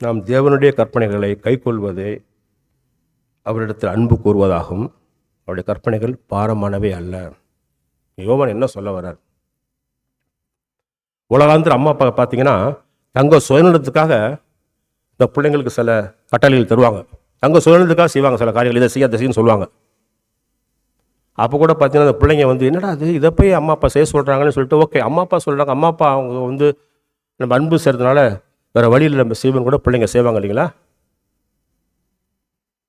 Speaker 1: நாம் தேவனுடைய கற்பனைகளை கை கொள்வதே அவரிடத்தில் அன்பு கூறுவதாகும். அவருடைய கற்பனைகள் பாரமானவை அல்ல. யோவான் என்ன சொல்ல வர்றார்? உலகாந்திர அம்மா அப்பா பார்த்தீங்கன்னா தங்க சுயநலத்துக்காக இந்த பிள்ளைங்களுக்கு சில கட்டளைகள் தருவாங்க. தங்க சுயநலத்துக்காக செய்வாங்க சில காரியங்கள், இதை செய்யன்னு சொல்லுவாங்க. அப்போ கூட பார்த்தீங்கன்னா அந்த பிள்ளைங்க என்னடா அது, இதை போய் அம்மா அப்பா செய்ய சொல்கிறாங்கன்னு சொல்லிட்டு ஓகே அம்மா அப்பா சொல்கிறாங்க, அம்மா அப்பா அவங்க நம்ம அன்பு செய்கிறதுனால வேறு வழியில் நம்ம செய்வோம் கூட பிள்ளைங்க செய்வாங்க இல்லைங்களா?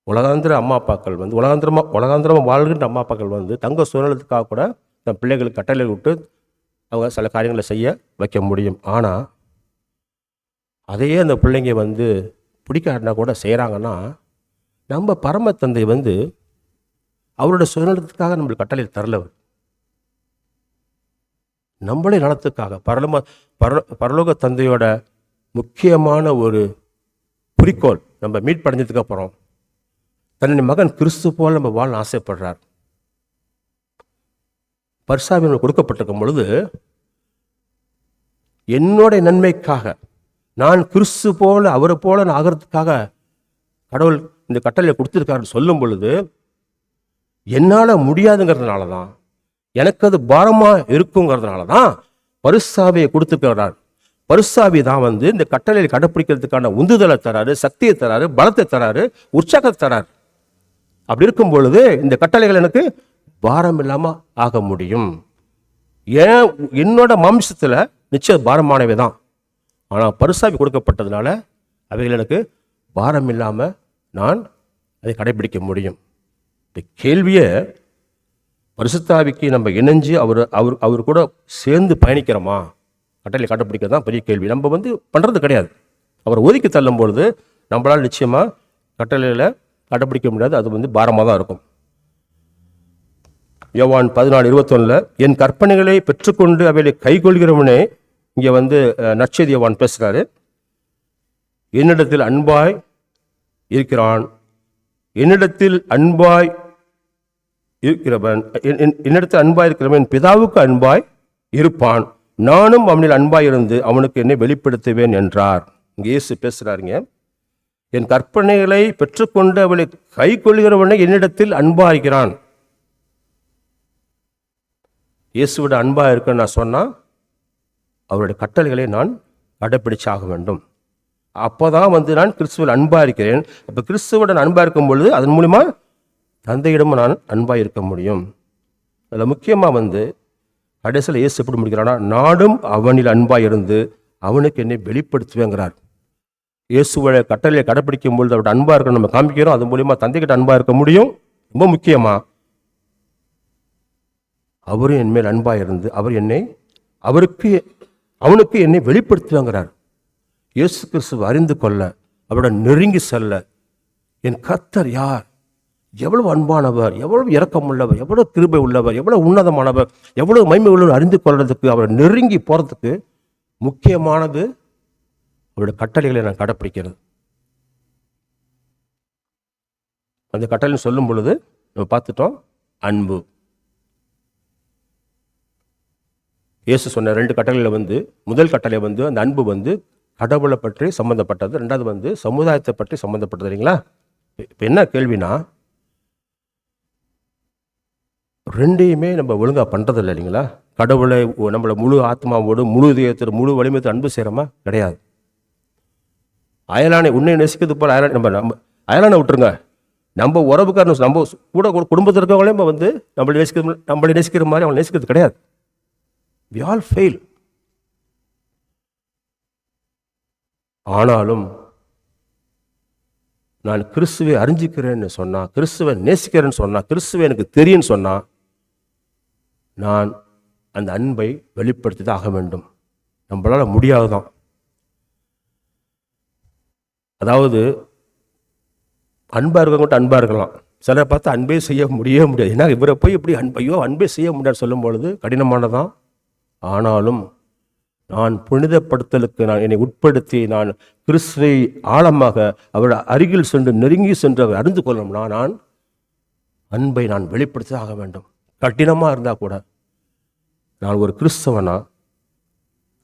Speaker 1: உலகாந்திர அம்மா அப்பாக்கள் வந்து உலகாந்திரமாக வாழ்கின்ற அம்மா அப்பாக்கள் வந்து தங்க சுதந்திரத்துக்காக கூட தன் பிள்ளைகளுக்கு கட்டளை விட்டு அவங்க சில காரியங்களை செய்ய வைக்க முடியும். ஆனால் அதையே அந்த பிள்ளைங்க வந்து பிடிக்காட்டினா கூட செய்கிறாங்கன்னா, நம்ம பரம தந்தை வந்து அவரோட சுதந்திரத்துக்காக நம்மளுக்கு கட்டளை தரல. நம்மளே நலத்துக்காக பரலோக தந்தையோட முக்கியமான ஒரு குறிக்கோள், நம்ம மீட் படைஞ்சதுக்கு அப்புறம் தன்னுடைய மகன் கிறிஸ்து போல நம்ம வாழ ஆசைப்படுறார். பரிசாவின் கொடுக்கப்பட்டிருக்கும் பொழுது என்னோட நன்மைக்காக நான் கிறிஸ்து போல அவரை போல நான் ஆகிறதுக்காக கடவுள் இந்த கட்டளையை கொடுத்துருக்காருன்னு சொல்லும் பொழுது என்னால் முடியாதுங்கிறதுனால தான், எனக்கு அது பாரமாக இருக்குங்கிறதுனால தான் பரிசாவியை கொடுத்துருக்கிறார். பரிசாவி தான் வந்து இந்த கட்டளையை கடைப்பிடிக்கிறதுக்கான உந்துதலை தராரு, சக்தியை தராரு, பலத்தை தராரு, உற்சாகத்தை தராரு. அப்படி இருக்கும் பொழுது இந்த கட்டளைகள் எனக்கு பாரம் இல்லாமல் ஆக முடியும். ஏன் என்னோட மாம்சத்தில் நிச்சயம் பாரமானவை தான், ஆனால் பரிசாவி கொடுக்கப்பட்டதுனால அவைகள் எனக்கு பாரம் இல்லாமல் நான் அதை கடைபிடிக்க முடியும். இந்த கேள்வியை பரிசுத்தாவிக்கு நம்ம இணைஞ்சு அவர் கூட சேர்ந்து பயணிக்கிறோமா, கட்டளை கடைப்பிடிக்கிறது தான் பெரிய கேள்வி. நம்ம வந்து பண்ணுறது கிடையாது. அவரை ஒதுக்கி தள்ளும் பொழுது நம்மளால் நிச்சயமாக கட்டளையில் கடைப்பிடிக்க முடியாது. அது வந்து பாரமாக தான் இருக்கும். யோவான் 14:21 என் கற்பனைகளை பெற்றுக்கொண்டு அவைகளை கைகொள்கிறவனே, இங்கே வந்து நற்செய்தி யோவான் பேசுகிறாரு, என்னிடத்தில் அன்பாய் இருக்கிறான், என்னிடத்தில் அன்பாய் இருக்கிறவன் பிதாவுக்கு அன்பாய் இருப்பான், நானும் அவனில் அன்பாய் இருந்து அவனுக்கு என்னை வெளிப்படுத்துவேன் என்றார். இங்கே இயேசு பேசுகிறாருங்க. என் கற்பனைகளை பெற்றுக்கொண்டு அவளை கை கொள்கிறவனை என்னிடத்தில் அன்பாக இருக்கிறான். இயேசுவோட அன்பாக இருக்குன்னு நான் சொன்னால் அவருடைய கட்டளைகளை நான் கடைப்பிடிச்சாக வேண்டும். அப்போ தான் வந்து நான் கிறிஸ்துவில் அன்பாக இருக்கிறேன். அப்போ கிறிஸ்துவுடன் அன்பாக இருக்கும் பொழுது அதன் மூலிமா தந்தையிடமும் நான் அன்பாக இருக்க முடியும். அதில் முக்கியமாக வந்து கடைசியில் இயேசு எப்படி முடிக்கிறான்னா, நானும் அவனில் அன்பாக இருந்து அவனுக்கு என்னை வெளிப்படுத்துவேங்கிறார். இயேசுவோட கட்டளையை கடைப்பிடிக்கும் பொழுது அவருடைய அன்பாக இருக்க நம்ம காமிக்கிறோம். அது மூலிமா தந்தைக்கிட்ட அன்பாக இருக்க முடியும். ரொம்ப முக்கியமாக அவரும் என் மேல் அன்பாக இருந்து அவனுக்கு என்னை வெளிப்படுத்துவாங்கிறார். இயேசு கிறிஸ்துவை அறிந்து கொள்ள, அவரோட நெருங்கி செல்ல, என் கர்த்தர் யார், எவ்வளவு அன்பானவர், எவ்வளவு இரக்கமுள்ளவர், எவ்வளவு கிருபை உள்ளவர், எவ்வளவு உன்னதமானவர், எவ்வளவு மகிமை உள்ளவர் அறிந்து கொள்றதுக்கு, அவரை நெருங்கி போகிறதுக்கு முக்கியமானது அவருடைய கட்டளைகளை நான் கடைப்பிடிக்கிறது. அந்த கட்டளை சொல்லும் பொழுது நம்ம பார்த்துட்டோம், அன்பு. இயேசு சொன்ன 2 கட்டளையில் வந்து முதல் கட்டளை வந்து அந்த அன்பு வந்து கடவுளை பற்றி சம்மந்தப்பட்டது, 2வது வந்து சமுதாயத்தை பற்றி சம்மந்தப்பட்டது. இல்லைங்களா? இப்போ என்ன கேள்வினா, 2யுமே நம்ம ஒழுங்காக பண்ணுறது இல்லைங்களா? கடவுளை நம்மளை முழு ஆத்மாவோடு, முழு இதயத்தோடு, முழு வலிமையோடு அன்பு செய்கிறோமா? கிடையாது. அயலானை உன்னை நேசிக்கிறது போல் நம்ம அயலானை விட்டுருங்க. நம்ம உறவுக்காரன், நம்ம கூட குடும்பத்தில் இருக்கவங்களே நம்ம வந்து நம்மளை நேசிக்கிற மாதிரி அவங்களை நேசிக்கிறது கிடையாது. We all fail. ஆனாலும் நான் கிறிஸ்துவை அறிஞ்சிக்கிறேன்னு சொன்னா, கிறிஸ்துவை நேசிக்கிறேன்னு சொன்னா, கிறிஸ்துவை எனக்கு தெரியும்னு சொன்னா, நான் அந்த அன்பை வெளிப்படுத்தி தான் ஆக வேண்டும். நம்மளால முடியாதுதான். அதாவது அன்பா இருக்கவங்கள்ட்ட அன்பா இருக்கலாம், சிலரை பார்த்து அன்பே செய்ய முடியாது. ஏன்னா இவரை போய் எப்படி அன்பே செய்ய முடியாது சொல்லும் பொழுது கடினமானதான். ஆனாலும் நான் புனிதப்படுத்தலுக்கு நான் என்னை உட்படுத்தி நான் கிறிஸ்துவை ஆழமாக அவருடைய அருகில் சென்று நெருங்கி சென்று அவர் அறிந்து கொள்ளணும்னா நான் அன்பை நான் வெளிப்படுத்தி ஆக வேண்டும். கடினமாக இருந்தால் கூட நான் ஒரு கிறிஸ்தவனா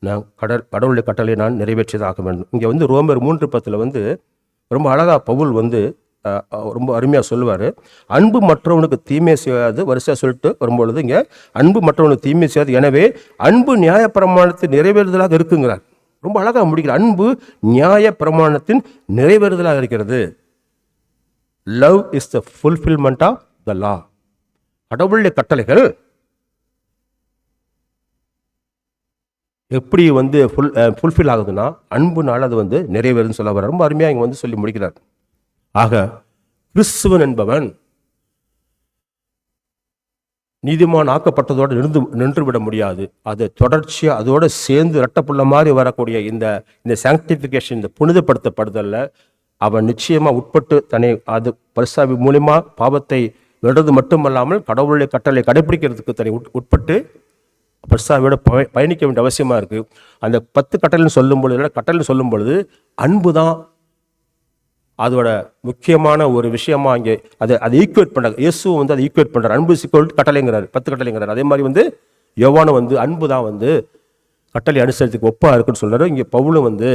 Speaker 1: நான் கடவுளுடைய கட்டளை நான் நிறைவேற்றியதாக வேண்டும். இங்கே வந்து ரோமர் 3:10 வந்து ரொம்ப அழகாக பவுல் வந்து ரொம்ப அருமையாக சொல்லுவார். அன்பு மற்றவனுக்கு தீமை செய்யாது, வரிசையாக சொல்லிட்டு வரும்பொழுது இங்கே அன்பு மற்றவனுக்கு தீமை செய்யாது, எனவே அன்பு நியாய பிரமாணத்தின் நிறைவேறுதலாக இருக்குங்கிறார். ரொம்ப அழகாக முடிக்கிறார். அன்பு நியாய பிரமாணத்தின் நிறைவேறுதலாக இருக்கிறது. Love is the fulfilment of the law. கடவுளுடைய கட்டளைகள் எப்படி வந்து ஃபுல்ஃபில் ஆகுதுன்னா அன்புனால அது வந்து நிறைவேறுதுன்னு சொல்ல வர ரொம்ப அருமையாக இங்கே வந்து சொல்லி முடிக்கிறார். ஆக கிறிஸ்துவன் என்பவன் நீதிமான் ஆக்கப்பட்டதோடு நின்றுவிட முடியாது. அது தொடர்ச்சியாக அதோடு சேர்ந்து இரட்டப்புள்ள மாதிரி வரக்கூடிய இந்த சாங்டிஃபிகேஷன், இந்த புனிதப்படுத்தப்படுதல்ல அவன் நிச்சயமாக உட்பட்டு தன்னை அது பரிசுத்தாவி மூலிமா பாவத்தை விடுறது மட்டுமல்லாமல் கடவுளுடைய கட்டளை கடைபிடிக்கிறதுக்கு தன்னை உட்பட்டு பரிசுத்தாவியோட பயணிக்க வேண்டிய அவசியமாக இருக்குது. அந்த 10 கட்டளைன்னு சொல்லும் பொழுது, கட்டளைன்னு சொல்லும் பொழுது அன்பு தான் அதோட முக்கியமான ஒரு விஷயமா இங்கே அதை ஈக்குவேட் பண்ணுறாங்க. இயேசு வந்து அதை ஈக்குவேட் பண்ணுறாரு. அன்பு சிக்கல் கட்டளைங்கிறார், 10 கட்டளைங்கிறார். அதே மாதிரி வந்து யோவானும் வந்து அன்பு தான் வந்து கட்டளை அனுசரித்துக்கு ஒப்பா இருக்குன்னு சொல்கிறாரு. இங்கே பவுலும் வந்து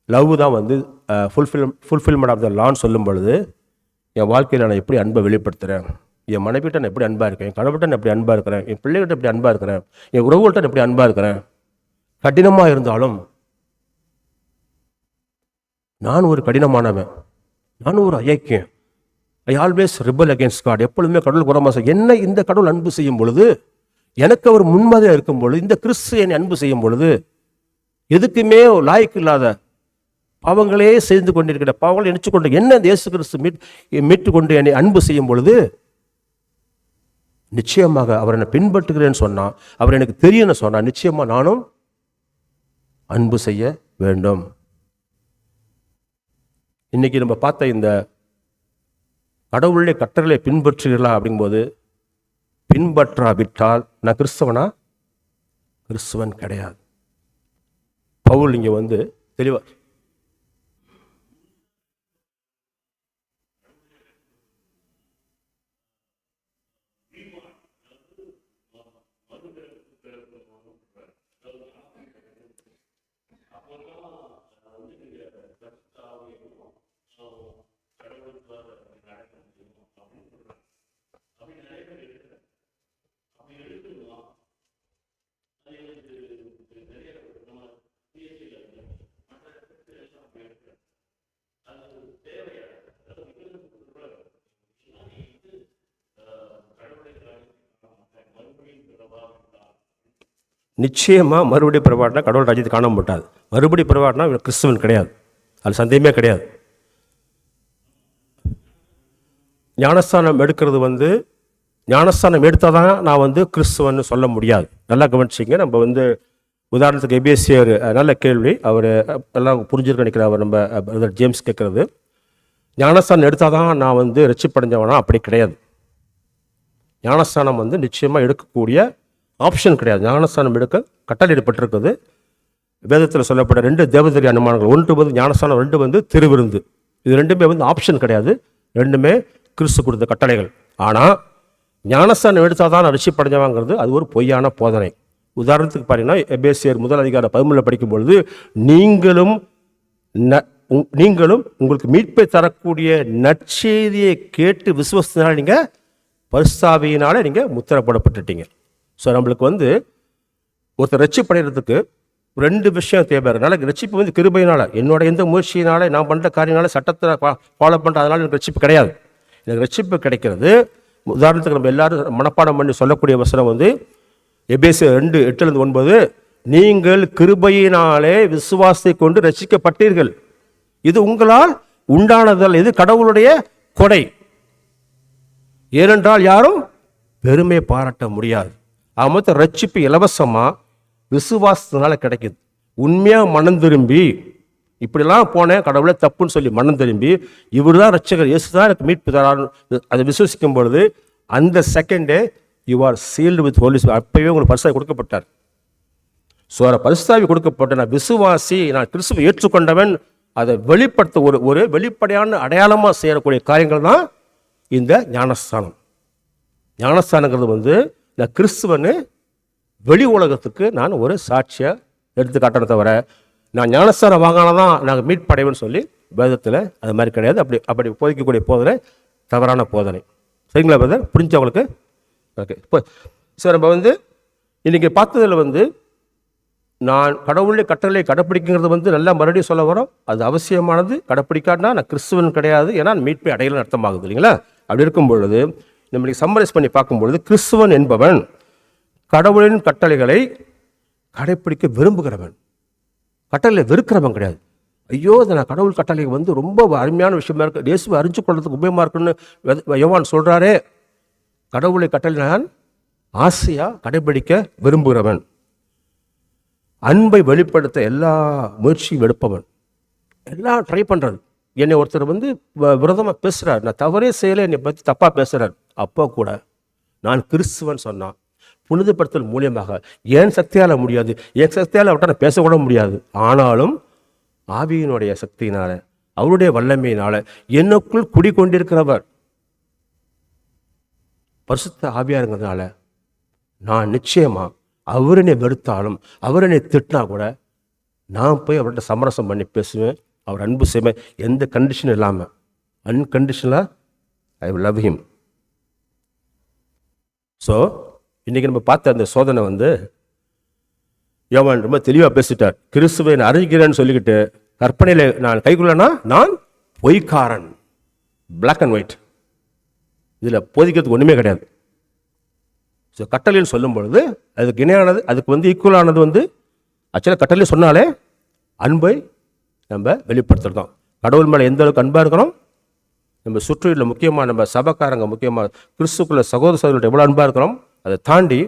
Speaker 1: லவ் தான் வந்து ஃபுல்ஃபில்மெண்ட் ஆஃப் த லான்னு சொல்லும் பொழுது, என் வாழ்க்கையில் நான் எப்படி அன்பை வெளிப்படுத்துகிறேன், என் மனைவிட்ட நான் எப்படி அன்பாக இருக்கேன், என் கணவர்கிட்ட நான் எப்படி அன்பாக இருக்கிறேன், என் பிள்ளைகிட்ட எப்படி அன்பாக இருக்கிறேன், என் உறவுகள்கிட்ட நான் எப்படி அன்பாக இருக்கிறேன். கடினமாக இருந்தாலும் நான் ஒரு கடினமானவன், நான் ஒரு அயக்கேன். I always rebel against God. எப்பொழுதுமே கடவுள் புறமாச என்ன இந்த கடவுள் அன்பு செய்யும் பொழுது, எனக்கு அவர் முன்மாதிரியாக இருக்கும் பொழுது, இந்த கிறிஸ்து என்னை அன்பு செய்யும் பொழுது, எதுக்குமே லாய்க்கு இல்லாத பாவங்களே செய்து கொண்டிருக்கிற பாவங்களை நினைச்சு கொண்டு என்ன இயேசு கிறிஸ்து மீட்டு கொண்டு என்னை அன்பு செய்யும் பொழுது, நிச்சயமாக அவர் என்னை பின்பற்றுகிறேன்னு சொன்னா, அவர் எனக்கு தெரியும்னு சொன்னா, நிச்சயமா நானும் அன்பு செய்ய வேண்டும். இன்னைக்கு நம்ம பார்த்த இந்த கடவுளுடைய கட்டளை பின்பற்றுகிறா அப்படிங்கும்போது, பின்பற்றாவிட்டால் நான் கிறிஸ்தவனா? கிறிஸ்தவன் கிடையாது. பவுல் இங்க வந்து தெளிவா நிச்சயமா மறுபடி பிறவாட்டினா கடவுள் ராஜ்யத்தை காண மாட்டாது. மறுபடி பிறவாட்டினா கிறிஸ்துவன் கிடையாது, அது சந்தேகமே கிடையாது. ஞானஸ்தானம் எடுக்கிறது வந்து, ஞானஸ்தானம் எடுத்தால் தான் நான் வந்து கிறிஸ்துவன்னு சொல்ல முடியாது. நல்லா கவனிச்சிங்க. நம்ம வந்து உதாரணத்துக்கு எபேசியர் நல்ல கேள்வி, அவர் எல்லாம் புரிஞ்சிருக்க நினைக்கிறேன். அவர் நம்ம பிரதர் ஜேம்ஸ் கேட்குறது, ஞானஸ்தானம் எடுத்தால் தான் நான் வந்து ரட்சிப்படைஞ்சவனா? அப்படி கிடையாது. ஞானஸ்தானம் வந்து நிச்சயமாக எடுக்கக்கூடிய ஆப்ஷன் கிடையாது. ஞானஸ்தானம் எடுக்க கட்டளையிடப்பட்டிருக்குது. வேதத்தில் சொல்லப்பட்ட 2 தேவதரி அனுமானங்கள், 1 வந்து ஞானஸ்தானம், 2 வந்து திருவிருந்து. இது 2மே வந்து ஆப்ஷன் கிடையாது, 2மே கிறிஸ்து கொடுத்த கட்டளைகள். ஆனால் ஞானஸ்தானம் எடுத்தால் தான் ரட்சிப்படைஞ்சவாங்கிறது அது ஒரு பொய்யான போதனை. உதாரணத்துக்கு பார்த்தீங்கன்னா எபேசியர் 1 அதிகாரம் 13 படிக்கும் பொழுது, நீங்களும் உங்களுக்கு மீட்பை தரக்கூடிய நற்செய்தியை கேட்டு விசுவாசத்தினால நீங்கள் பரிசுத்தாவியினால நீங்கள் முத்திரப்படப்பட்டுட்டீங்க. ஸோ நம்மளுக்கு வந்து ஒருத்தர் ரட்சிப்படைகிறதுக்கு 2 விஷயம் தேவை. அதனால் ரட்சிப்பு வந்து கிருபையினால், என்னோட எந்த முயற்சியினால நான் பண்ணுற காரியனால, சட்டத்தை ஃபாலோ பண்ணுற, அதனால் எனக்கு ரட்சிப்பு கிடையாது. எனக்கு ரட்சிப்பு கிடைக்கிறது, உதாரணத்துக்கு நம்ம எல்லாரும் மனப்பாடம் பண்ணி சொல்லக்கூடிய வசனம் வந்து எபேசியர் 2:8-9, நீங்கள் கிருபையினாலே விசுவாசத்தை கொண்டு ரட்சிக்கப்பட்டீர்கள், இது உங்களால் உண்டானதல்ல, இது கடவுளுடைய கொடை, ஏனென்றால் யாரும் பெருமை பாராட்ட முடியாது. ஆக மொத்தம் ரட்சிப்பு இலவசமாக விசுவாசத்தினால கிடைக்குது. உண்மையாக மனம் திரும்பி, இப்படிலாம் போனேன் கடவுளை தப்புன்னு சொல்லி மனம் திரும்பி, இவர் தான் ரட்சகர், இயேசு தான் எனக்கு மீட்பு தரான்னு அதை விசுவசிக்கும் பொழுது, அந்த செகண்டே you are sealed with Holy Spirit. அப்பவே உங்களுக்கு பரிசுத்தாவி கொடுக்கப்பட்டார். ஸோ பரிசுத்தாவி கொடுக்கப்பட்ட நான் விசுவாசி, நான் கிறிஸ்துவை ஏற்றுக்கொண்டவன், அதை வெளிப்படுத்த ஒரு வெளிப்படையான அடையாளமாக செய்யக்கூடிய காரியங்கள் தான் இந்த ஞானஸ்தானம். ஞானஸ்தானங்கிறது வந்து நான் கிறிஸ்துவன்னு வெளி உலகத்துக்கு நான் ஒரு சாட்சியாக எடுத்து காட்டுறத தவிர, நான் ஞானஸ்தானம் வாங்கினாதான் நாங்கள் மீட் படைவேன்னு சொல்லி வேதத்தில் அது மாதிரி கிடையாது. அப்படி போதிக்கக்கூடிய போதனை தவறான போதனை. சரிங்களா பிரதர்? புரிஞ்சவங்களுக்கு? ஓகே. இப்போ சார், நம்ம வந்து இன்றைக்கி பார்த்ததில் வந்து நான் கடவுளுடைய கட்டளை கடைப்பிடிக்கிறது வந்து நல்லா மறுபடியும் சொல்ல வரோம், அது அவசியமானது. கடைப்பிடிக்காட்டினா நான் கிறிஸ்துவன் கிடையாது, ஏன்னா மீட்பை அடையலன்னு அர்த்தமாகுது இல்லைங்களா? அப்படி இருக்கும் பொழுது நம்மளுக்கு சம்மரைஸ் பண்ணி பார்க்கும்பொழுது, கிறிஸ்துவன் என்பவன் கடவுளின் கட்டளைகளை கடைப்பிடிக்க விரும்புகிறவன், கட்டளை வெறுக்கிறவன் கிடையாது. ஐயோ இதை நான் கடவுள் கட்டளை வந்து ரொம்ப அருமையான விஷயமா இருக்கு, இயேசுவை அறிஞ்சு கொள்றதுக்கு உபயோகமாக இருக்குன்னு யோவான் சொல்கிறாரே. கடவுளை கட்டளை நான் ஆசையாக கடைபிடிக்க விரும்புகிறவன், அன்பை வெளிப்படுத்த எல்லா முயற்சியும் எடுப்பவன், எல்லாம் ட்ரை பண்ணுறது. என்னை ஒருத்தர் வந்து விரோதமாக பேசுகிறார், நான் தவறே செய்யலை, என்னை பற்றி தப்பாக பேசுகிறார், அப்போ கூட நான் கிறிஸ்துவன் சொன்னான் புனிதப்படுத்தல் மூலியமாக என் சக்தியால் முடியாது, என் சக்தியால் அவர்கிட்ட நான் பேசக்கூட முடியாது, ஆனாலும் ஆவியினுடைய சக்தியினால அவருடைய வல்லமையினால என்னுக்குள் குடிக்கொண்டிருக்கிறவர் பரிசுத்த ஆவியாருங்கிறதுனால நான் நிச்சயமாக அவர் என்னை வெறுத்தாலும் அவர் என்னை திட்டினா கூட நான் போய் அவர்கிட்ட சமரசம் பண்ணி பேசுவேன், அவர் அன்பு செய்வேன், எந்த கண்டிஷனும் இல்லாமல் அன்கண்டிஷனலாக I will love him. So இன்றைக்கி நம்ம பார்த்த அந்த சோதனை வந்து யோவான் ரொம்ப தெளிவாக பேசிட்டார். கிறிஸ்துவை நான் அறிஞ்சிக்கிறேன்னு சொல்லிக்கிட்டு கற்பனையில் நான் கைக்குள்ளனா நான் பொய்க்காரன். பிளாக் அண்ட் ஒயிட், இதில் போதிக்கிறதுக்கு ஒன்றுமே கிடையாது. ஸோ கட்டளைன்னு சொல்லும் பொழுது அதுக்கு இணையானது, அதுக்கு வந்து ஈக்குவலானது வந்து ஆக்சுவலாக கட்டளை சொன்னாலே அன்பை நம்ம வெளிப்படுத்துகிறோம். கடவுள் மேலே எந்த அளவுக்கு அன்பாக இருக்கிறோம், நம்ம சுற்றுயில் முக்கியமாக நம்ம சபைக்காரங்க, முக்கியமாக கிறிஸ்துக்குள்ள சகோதர சகோதரிகள்ட்ட எவ்வளோ அன்பாக இருக்கிறோம், அதை தாண்டி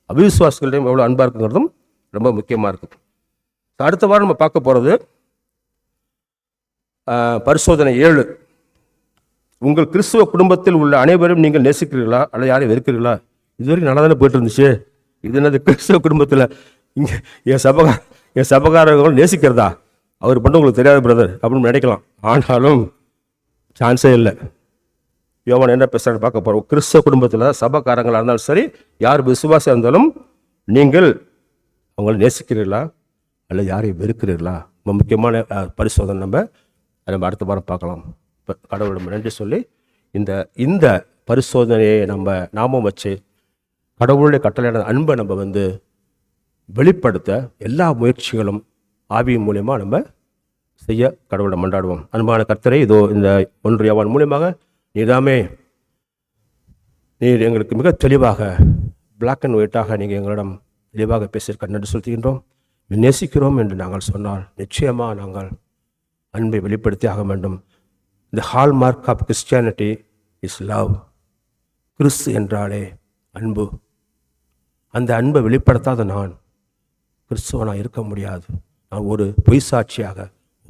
Speaker 1: அவிசுவாசிகள்டையும் எவ்வளோ அன்பாக இருக்குங்கிறதும் ரொம்ப முக்கியமாக இருக்குது. அடுத்த வாரம் நம்ம பார்க்க போகிறது பரிசோதனை 7. உங்கள் கிறிஸ்துவ குடும்பத்தில் உள்ள அனைவரும் நீங்கள் நேசிக்கிறீர்களா அல்லது யாரையும் வெறுக்கிறீர்களா? இதுவரைக்கும் நல்லா தானே போயிட்டு இருந்துச்சு, இது என்னது கிறிஸ்துவ குடும்பத்தில் இங்கே என் சபகாரங்களும் நேசிக்கிறதா, அவர் பண்ண உங்களுக்கு தெரியாது பிரதர் அப்படின்னு நினைக்கலாம். ஆனாலும் சான்ஸே இல்லை. யோவான் என்ன பேசுகிறான்னு பார்க்க போகிறோம். கிறிஸ்தவ குடும்பத்தில் சபக்காரங்களாக இருந்தாலும் சரி, யார் விசுவாசம் இருந்தாலும் நீங்கள் அவங்களை நேசிக்கிறீர்களா அல்லது யாரையும் வெறுக்கிறீர்களா? ரொம்ப முக்கியமான பரிசோதனை. நம்ம அடுத்த வாரம் பார்க்கலாம். இப்போ கடவுள் நம்ம நன்றி சொல்லி இந்த பரிசோதனையை நாமும் வச்சு கடவுளுடைய கட்டளையான அன்பை நம்ம வந்து வெளிப்படுத்த எல்லா முயற்சிகளும் ஆவியின் மூலயமா நம்ம செய்ய கடவுளை மன்றாடுவோம். அன்பான கர்த்தரை, இதோ இந்த 1 யோவான் மூலியமாக நீர் எங்களுக்கு மிக தெளிவாக பிளாக் அண்ட் ஒயிட்டாக நீங்கள் எங்களிடம் தெளிவாக பேசியிருக்க நன்றி செலுத்துகின்றோம். நேசிக்கிறோம் என்று நாங்கள் சொன்னால் நிச்சயமாக நாங்கள் அன்பை வெளிப்படுத்தி ஆக வேண்டும். The hallmark of Christianity is love. கிறிஸ்து என்றாலே அன்பு. அந்த அன்பை வெளிப்படுத்தாத நான் கிறிஸ்துவனாக இருக்க முடியாது. நான் ஒரு பொய் சாட்சியாக,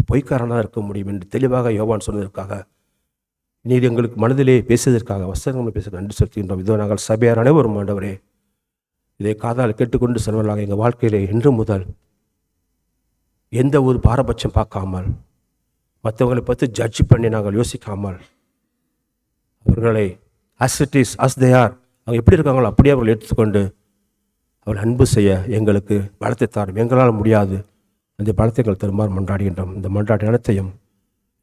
Speaker 1: பொய்க்காரனாக இருக்க முடியும் என்று தெளிவாக யோவான் சொன்னதற்காக, நீர் எங்களுக்கு மனதிலே பேசியதற்காக, வசனங்களை பேச நன்றி செலுத்துகின்றோம். இதோ நாங்கள் சபையார் அனைவரும் ஆண்டவரே இதை காதால் கேட்டுக்கொண்டு செல்வதாக எங்கள் வாழ்க்கையிலே இன்று முதல் எந்த ஒரு பாரபட்சம் பார்க்காமல், மற்றவங்களை பற்றி ஜட்ஜ் பண்ணி நாங்கள் யோசிக்காமல், அவர்களை as it is, as they are, அவங்க எப்படி இருக்காங்களோ அப்படியே அவர்கள் எடுத்துக்கொண்டு அவள் அன்பு செய்ய எங்களுக்கு பலத்தை தாரும். எங்களால் முடியாது, அந்த பலத்தை எங்கள் தருமாறு மன்றாடுகின்றோம். இந்த மன்றாட்டு அனைத்தையும்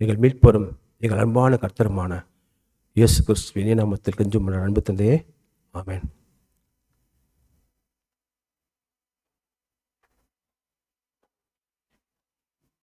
Speaker 1: எங்கள் மீட்பெறும் எங்கள் அன்பான கர்த்தருமான இயேசு கிறிஸ்துவின் நாமத்தில் கெஞ்சும் அன்பு தந்தையே, ஆமென்.